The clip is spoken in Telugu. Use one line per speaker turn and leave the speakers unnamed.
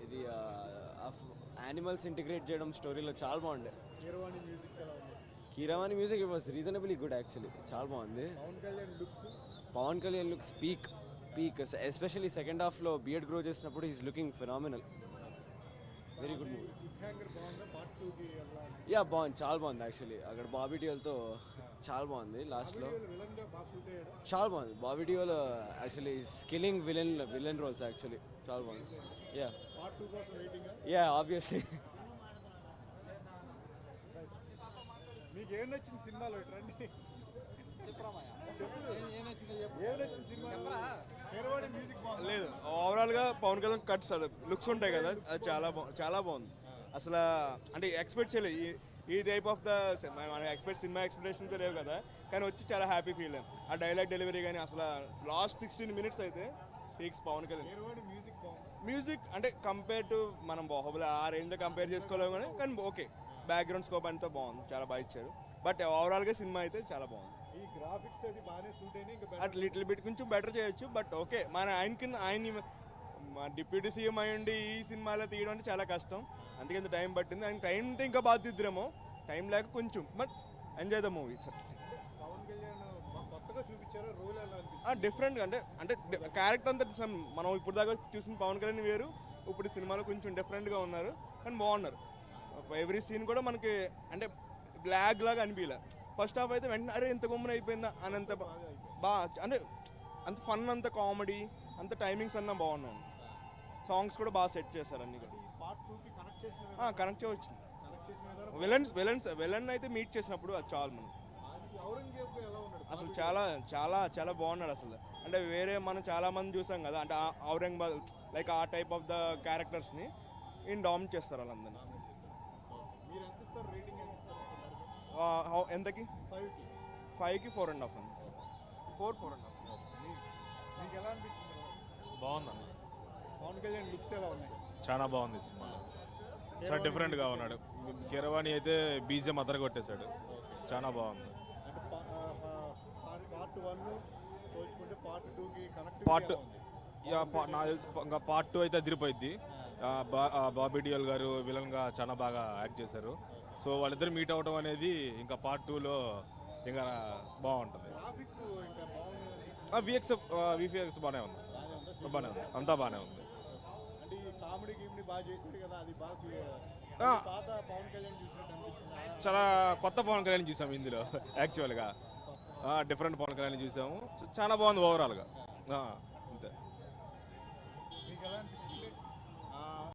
ఇది యానిమల్స్ ఇంటిగ్రేట్ చేయడం స్టోరీలో చాలా బాగుండే. Keeravani music it was reasonably good actually, చాలా బాగుంది. Pawan Kalyan looks peak especially second హాఫ్లో బియర్డ్ గ్రో చేసినప్పుడు he's looking phenomenal. Very good movie. Yeah బాగుంది, చాలా బాగుంది యాక్చువల్లీ. అక్కడ బాబీ డియోల్తో చాలా బాగుంది లాస్ట్లో, చాలా బాగుంది. Bobby Deol actually killing villain roles actually చాలా బాగుంది. Yeah yeah obviously.
మీకు ఏం నచ్చింది సినిమాలో?
లేదు, ఓవరాల్గా పవన్ కళ్యాణ్ కట్స్ లుక్స్ ఉంటాయి కదా, అది చాలా బాగుంది అసలు. అంటే ఎక్స్పెక్ట్ చేయలేదు ఈ టైప్ ఆఫ్ ద మన సినిమా ఎక్స్పెక్టేషన్స్ లేవు కదా, కానీ వచ్చి చాలా హ్యాపీ ఫీల్. ఆ డైలాగ్ డెలివరీ కానీ అసలు లాస్ట్ 16 minutes అయితే పీక్స్ పవన్ కళ్యాణ్ మ్యూజిక్. అంటే కంపేర్ టు మనం బాహుబలి ఆ రేంజ్లో కంపేర్ చేసుకోలేము కానీ ఓకే, బ్యాక్గ్రౌండ్ స్కోప్ అంతా బాగుంది, చాలా బాగా ఇచ్చారు. బట్ ఓవరాల్గా సినిమా అయితే చాలా బాగుంది.
ఈ గ్రాఫిక్స్ అది బాగానే సూట్ అయినాయి,
అట్ లిటిల్ బిట్ కొంచెం బెటర్ చేయొచ్చు. బట్ ఓకే, ఆయన డిప్యూటీ సీఎం అయ్యండి ఈ సినిమాలో తీయడం అంటే చాలా కష్టం, అందుకే టైం పట్టింది. ఆయన టైం ఉంటే ఇంకా బాగా తీద్దామో, టైం లేక కొంచెం. But enjoy the movie sir.
Pawan Kalyan కొత్తగా చూపించారు రోల్ ఎలా అనిపించింది?
డిఫరెంట్గా అంటే క్యారెక్టర్ అంతా మనం ఇప్పుడు దాకా చూసిన పవన్ కళ్యాణ్ వేరు, ఇప్పుడు సినిమాలో కొంచెం డిఫరెంట్గా ఉన్నారు కానీ బాగున్నారు. ఎవ్రీ సీన్ కూడా మనకి అంటే బ్లాక్ లాగా అనిపించలే. ఫస్ట్ హాఫ్ అయితే వెంటనే అరే ఇంత గమ్మున అయిపోయిందా అని అంత బాగా, అంటే అంత ఫన్, అంత కామెడీ, అంత టైమింగ్స్ అన్నా బాగున్నాయి. సాంగ్స్ కూడా బాగా సెట్ చేశారు అన్ని కూడా. కనెక్ట్ చేయవచ్చింది. విలన్ అయితే మీట్ చేసినప్పుడు అది చాలు మనం. అసలు చాలా చాలా చాలా బాగున్నాడు అసలు. అంటే వేరే మనం చాలా మంది చూసాం కదా, అంటే ఔరంగాబాద్ లైక్ ఆ టైప్ ఆఫ్ ద క్యారెక్టర్స్ని ఈయన డామినేట్ చేస్తారు వాళ్ళందరినీ. ఎంతకి? 5కి 4.5 అండి. 4.5.
మీకు ఎలా అనిపించింది?
బాగుందన్న.
పవన్ కళ్యాణ్ లుక్స్ ఎలా ఉన్నాయి?
చాలా బాగుంది సినిమాలో, చాలా డిఫరెంట్గా ఉన్నాడు. కీరవాణి అయితే బీజిఎం అదర కొట్టేశాడు, చాలా బాగుంది.
అంటే పార్ట్ 1 పోల్చుకుంటే పార్ట్ 2కి కనెక్ట్
నాకు తెలిసి ఇంకా పార్ట్ 2 అయితే అదిరిపోయింది. బాబీ డియోల్ గారు విలన్గా చాలా బాగా యాక్ట్ చేశారు. సో వాళ్ళిద్దరు మీట్ అవ్వడం అనేది ఇంకా పార్ట్ 2లో ఇంకా బాగుంటుంది. విఎఫ్ఎక్స్ బాగానే ఉంది, అంతా బాగానే ఉంది.
అంటే ఈ కామెడీ బాగా చేశారు కదా, అది బాగా పాత పవన్ కళ్యాణ్ చూసినట్టు అనిపించింది.
చాలా కొత్త పవన్ కళ్యాణ్ చూసాము ఇందులో యాక్చువల్గా, డిఫరెంట్ పవన్ కళ్యాణ్ చూసాము, చాలా బాగుంది ఓవరాల్గా. అంతే.
మీకు ఎలా